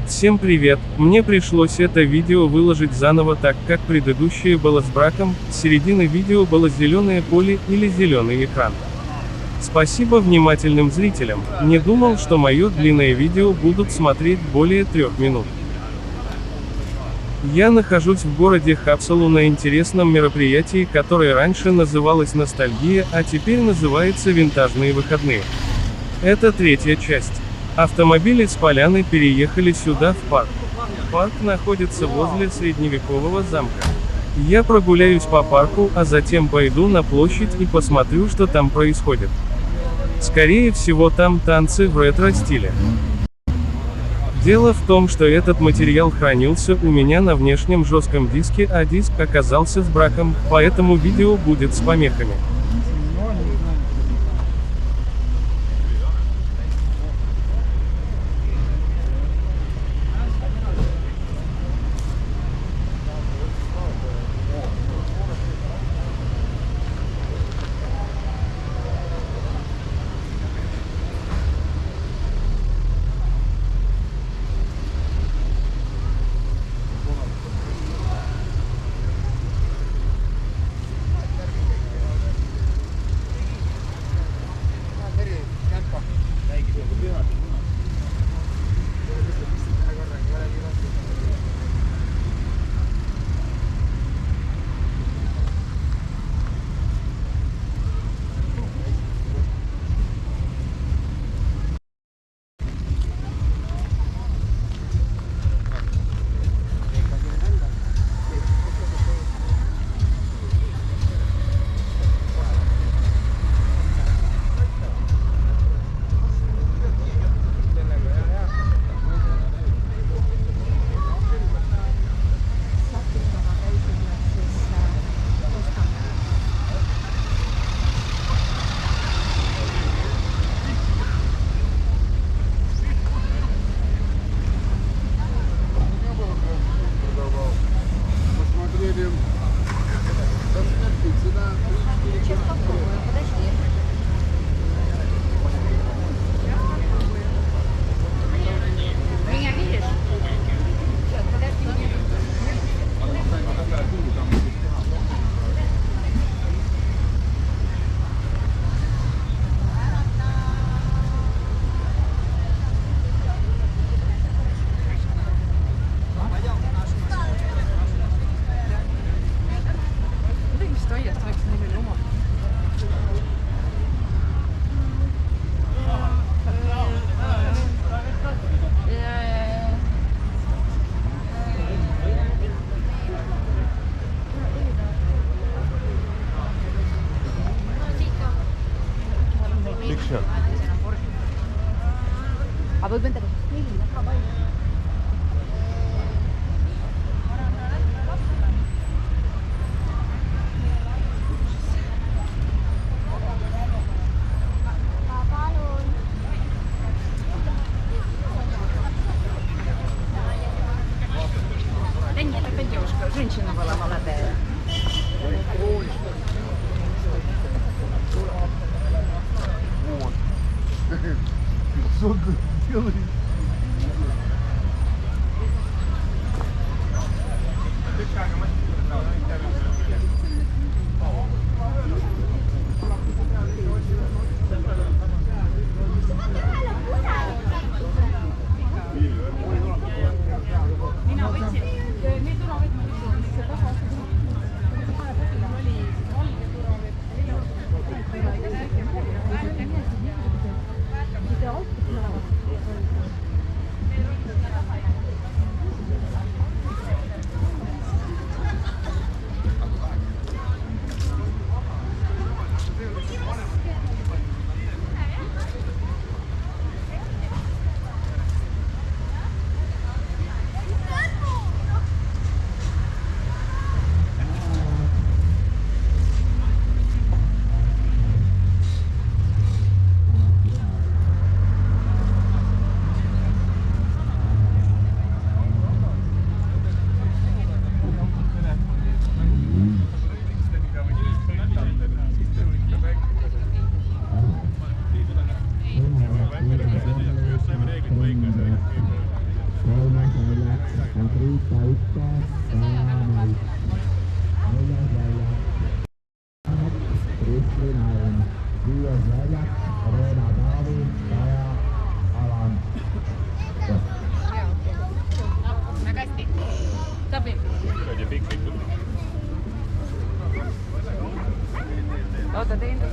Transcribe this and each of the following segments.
Всем привет, мне пришлось это видео выложить заново, так как предыдущее было с браком, с середины видео было зеленое поле или зеленый экран. Спасибо внимательным зрителям, не думал, что мое длинное видео будут смотреть более 3 минут. Я нахожусь в городе Хапсалу на интересном мероприятии, которое раньше называлось «Ностальгия», а теперь называется «Винтажные выходные». Это третья часть. Автомобили с поляны переехали сюда, в парк. Парк находится возле средневекового замка. Я прогуляюсь по парку, а затем пойду на площадь и посмотрю, что там происходит. Скорее всего, там танцы в ретро-стиле. Дело в том, что этот материал хранился у меня на внешнем жестком диске, а диск оказался с браком, поэтому видео будет с помехами. A voi vente Да нет, это девушка, женщина была молодая. Что ты делаешь? Minä võtsin, nüüd tuleb, et ma ütlen, et see taha väga hästi. sobib. oota, teen ka.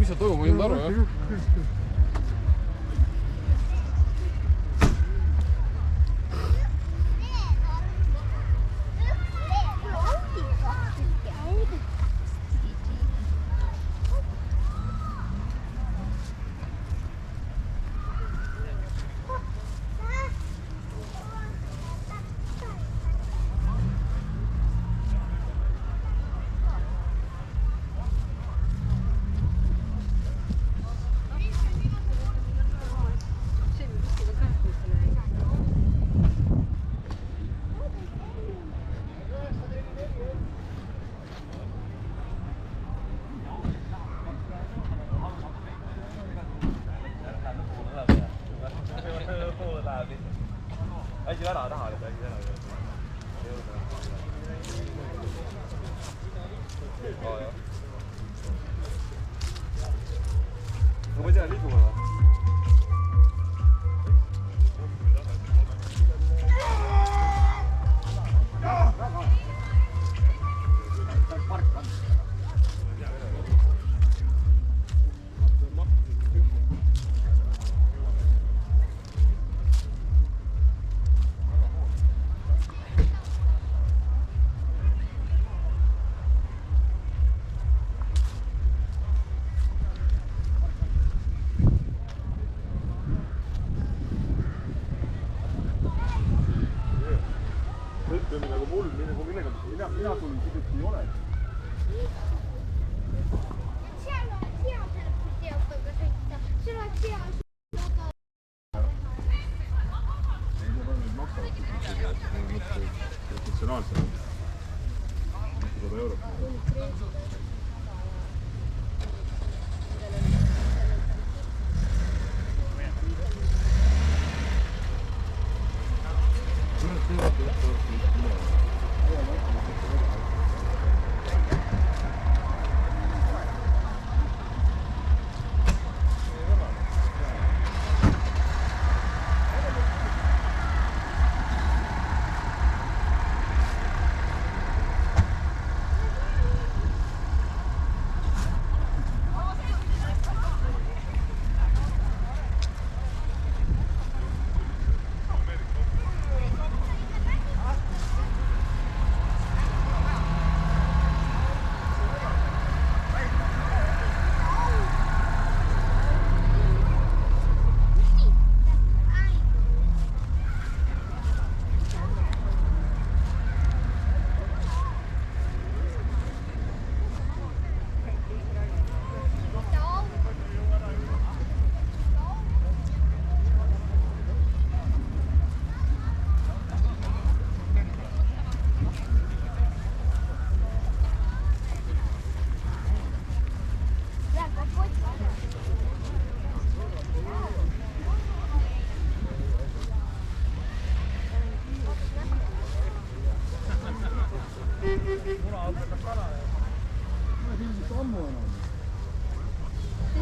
mis seal toimub, ma ei olnud aru, jah. ma ei tea, liigume või? nagu mul, mina tulin sidus ei ole. Professionaalselt. 100 eurot.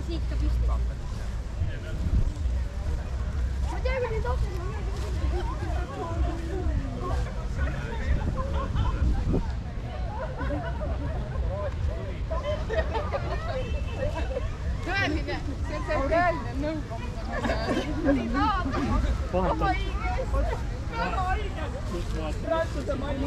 siit ka püsti. Ma tean, et need otsused on tõeline, see on tõeline nõukogu. Oma õiges. Oma õiges. Prantsuse maini.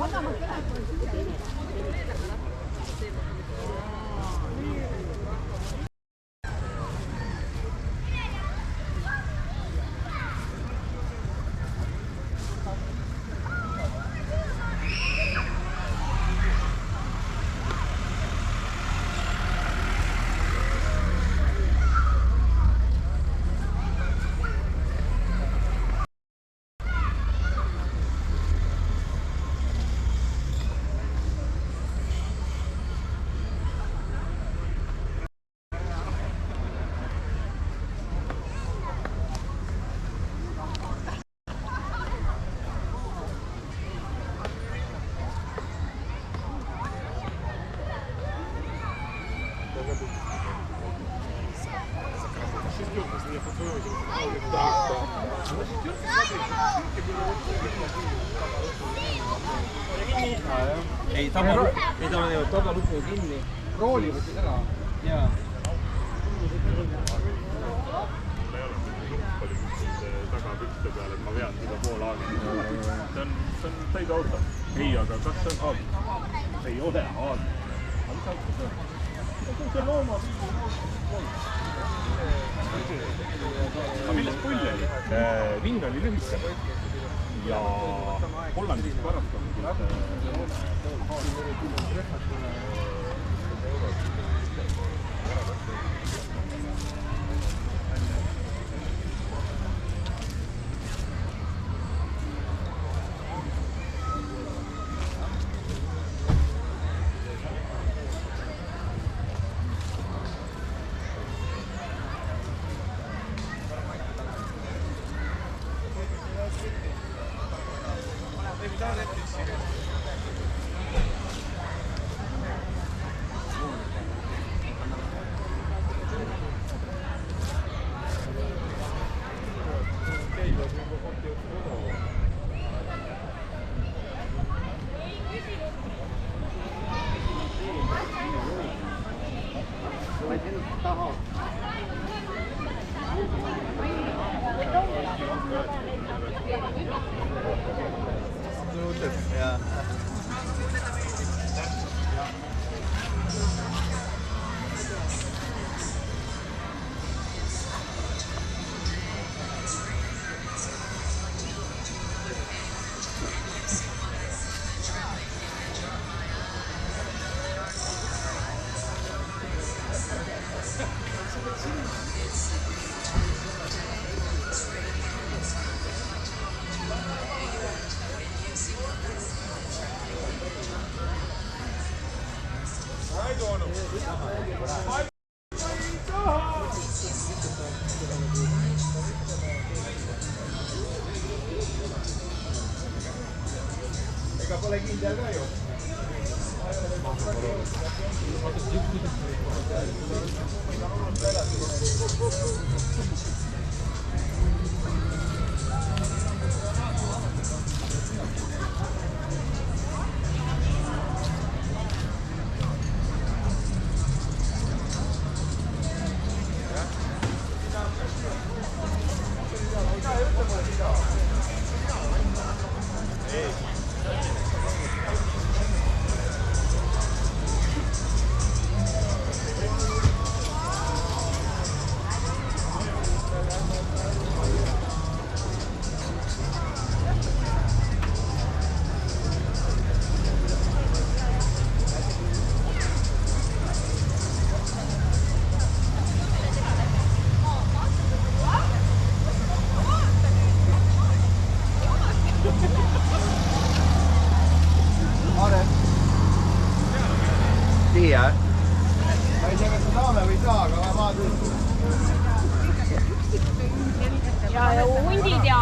Ei, tabalukku kinni. Rooli võtsid ära. Jaa. Tagapükste peale, et ma vean seda pool aagi. See on täide auto. Ei, aga kas see on aagi? Ei ole aagi. Aga mis auto see on? See on looma. Aga millest pull oli? Vinn oli lühike. Ja Hollandist pärast on ega pole kindel ka ju. Tiia. Ma ei tea, kas me saame või ei saa, aga vaatame. Ja hundid ja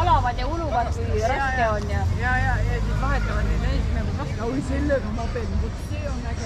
alavad ja uluvad, kui raske on. Ja siis vahetavad neid näisid nagu kaks. Oi, sellega ma pean. See on äge.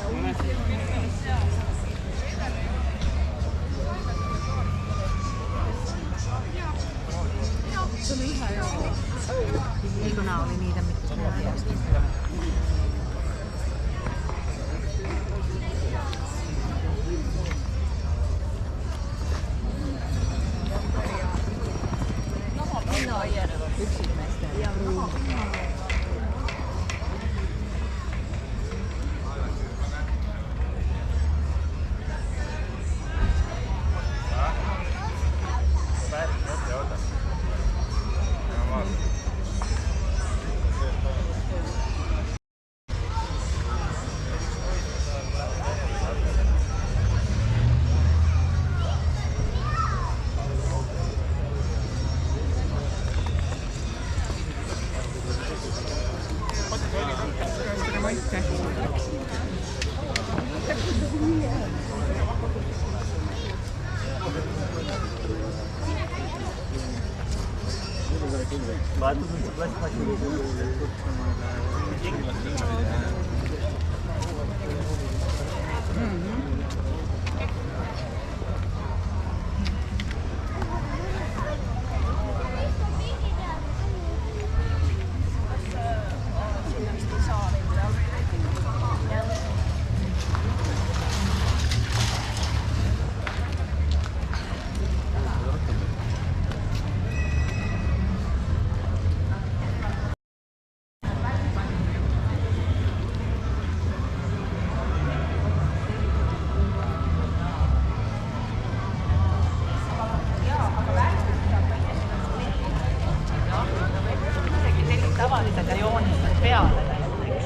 Tavaliselt ja joonistad peale näiteks.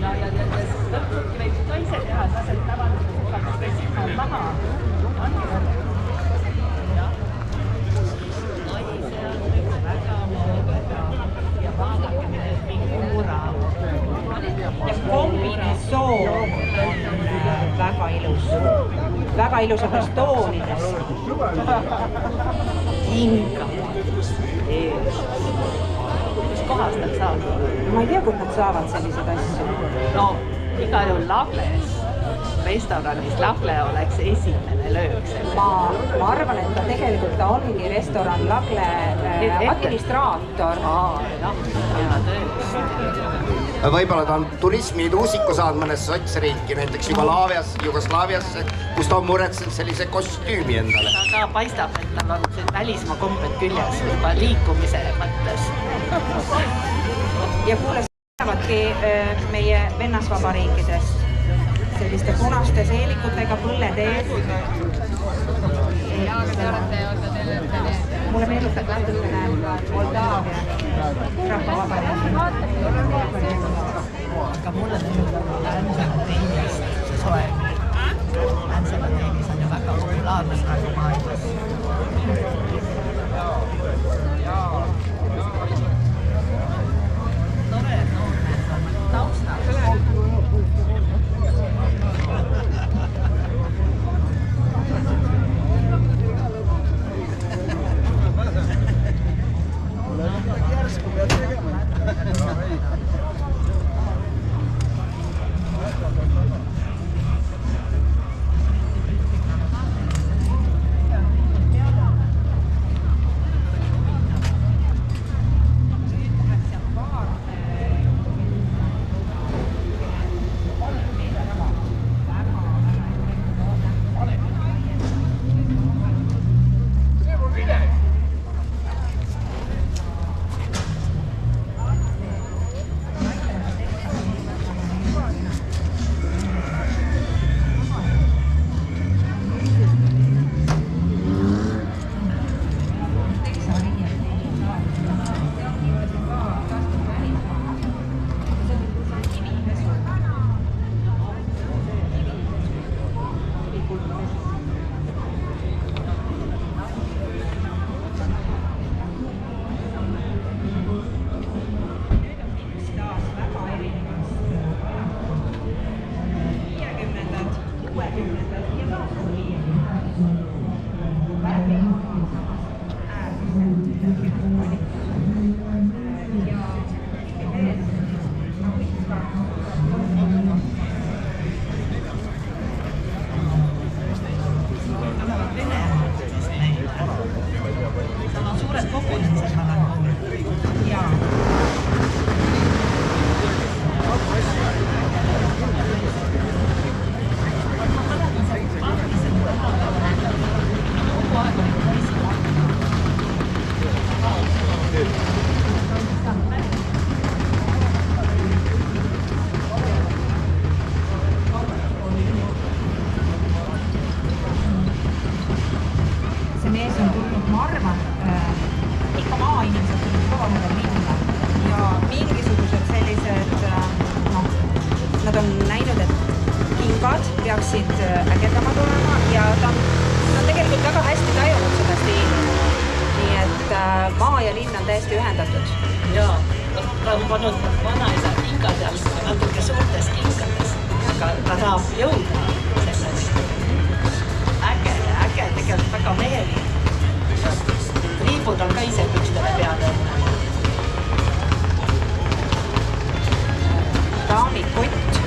Ja lõppuki võib ka ise teha, sa saad tavaliselt sukalt pressima maha. Ongi võrd. Oi, see on üks väga mõõgeda ja vaadake nüüd figuura. Ja kombinesoon on väga ilus. Väga ilusatest toonidest. Kinga. Kus kohast nad saavad? Ma ei tea, kus nad saavad sellised asju. No, igal juhul Lavles restoranis Lavle oleks esimene löök selle. Ma arvan, et ta tegelikult ongi restoran Lavle administraator. Ja tööst. Võib-olla ta on turismi tuusiku saanud mõnes sotsriiki, näiteks Jugoslaaviasse, kus ta on muretsenud sellise kostüümi endale. Ta ka paistab, et tal on välismaa kombed küljes juba liikumise mõttes. Ja kuule, saavadki meie vennasvabariikidest selliste punaste seelikutega põlled ees. Jaa, aga te olete Mulle meenutab natukene Moldaavia rahvavabariigi. Aga mulle meenutab Ansela Teenis, see soemine. Ansela Teenis on ju väga populaarnes praegu maailmas. Tore, taustal. peaksid ägedamad olema ja ta on tegelikult väga hästi tajunud seda stiili. Nii et maa ja linn on täiesti ühendatud. Jaa, ta on pannud vanaisa kingad ja natuke suurtes kingades, aga ta tahab jõuda sellest. Äge, tegelikult väga mehelik. lipud on ka ise pükstele peale. Daamikott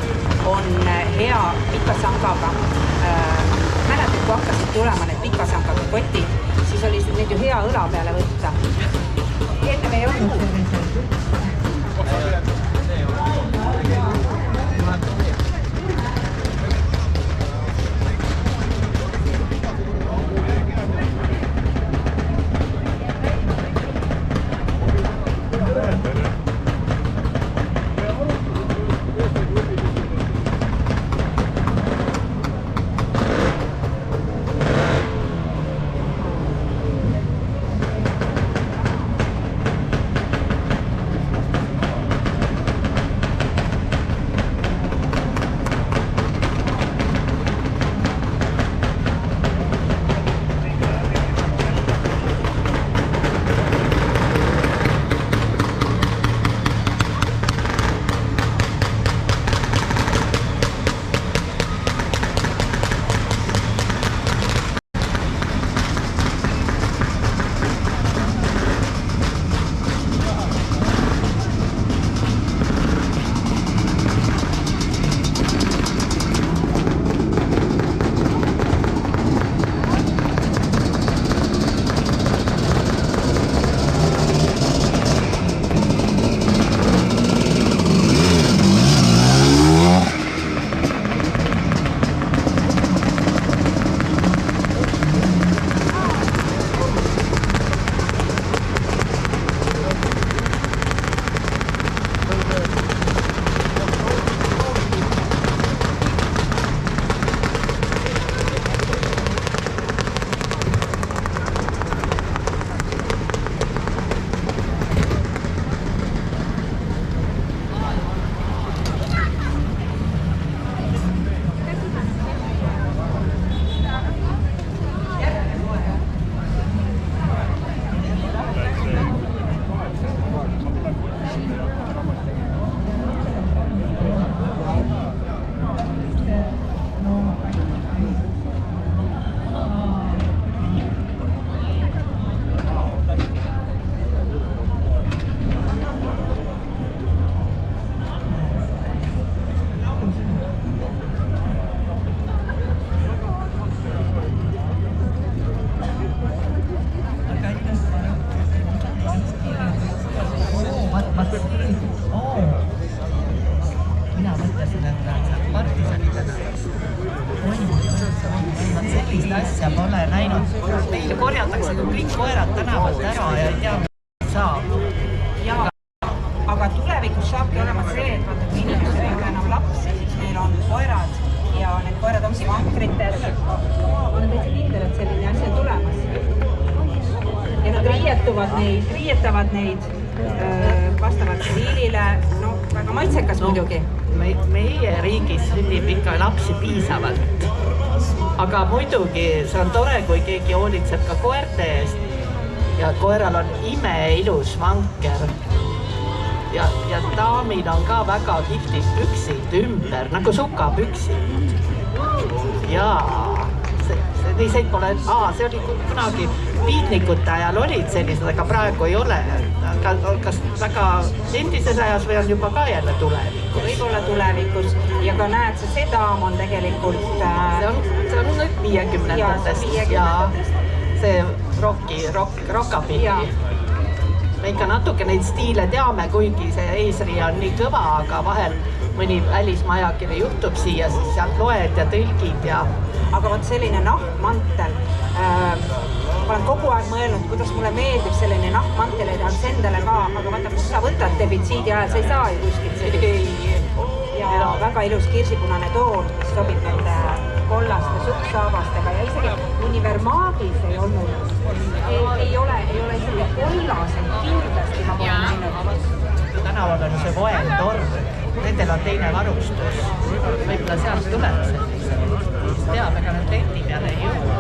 on hea pikasangaga. Mäletad, kui hakkasid tulema need pikasangaga kotid, siis oli need ju hea õla peale võtta. Enne me ei olnud sellised. Asja pole näinud. Meil korjatakse kõik koerad tänavalt ära ja ei tea, mis saab. Aga tulevikus saabki olema see, et vaata, kui inimesel ei ole enam lapsi, siis meil on koerad ja need koerad ongi vankrites. Ma olen täitsa kindel, et selline asi on tulemas. Ja nad riietavad neid vastavalt stiilile. No, väga maitsekas muidugi. Meie riigis sünnib ikka lapsi piisavalt. Aga muidugi see on tore, kui keegi hoolitseb ka koerte eest. Ja koeral on imeilus vanker. Ja daamil on ka väga kihvtid püksid ümber, nagu sukapüksid. Jaa, selliseid pole, see oli kunagi piitnikute ajal olid sellised, aga praegu ei ole. Kas väga endises ajas või on juba ka jälle tulevikus? Võib-olla tulevikus ja ka näed, see daam on tegelikult... See on nüüd 50-ndatest ja see rockapilli. Me ikka natuke neid stiile teame, kuigi see eesriia on nii kõva, aga vahel mõni välismajakiri juhtub siia, siis sealt loed ja tõlgid ja... Aga võt selline nahkmantel, ma olen kogu aeg mõelnud, kuidas mulle meeldib selline nahkmantel, ei tahaks endale ka, aga vaata, kus sa võtad defitsiidi ajal, sa ei saa ju kuskilt sellist. Ja väga ilus kirsipunane toon, mis sobib nende kollaste sukksaabastega ja isegi Univermaagis ei olnud, ei ole isegi kollaseid kindlasti, ma pole näinud. Tänaval on see Voentorg, nendel on teine varustus, võib-olla sealt tuleb sellised, mis teab, ega nad lendi peale ei jõua.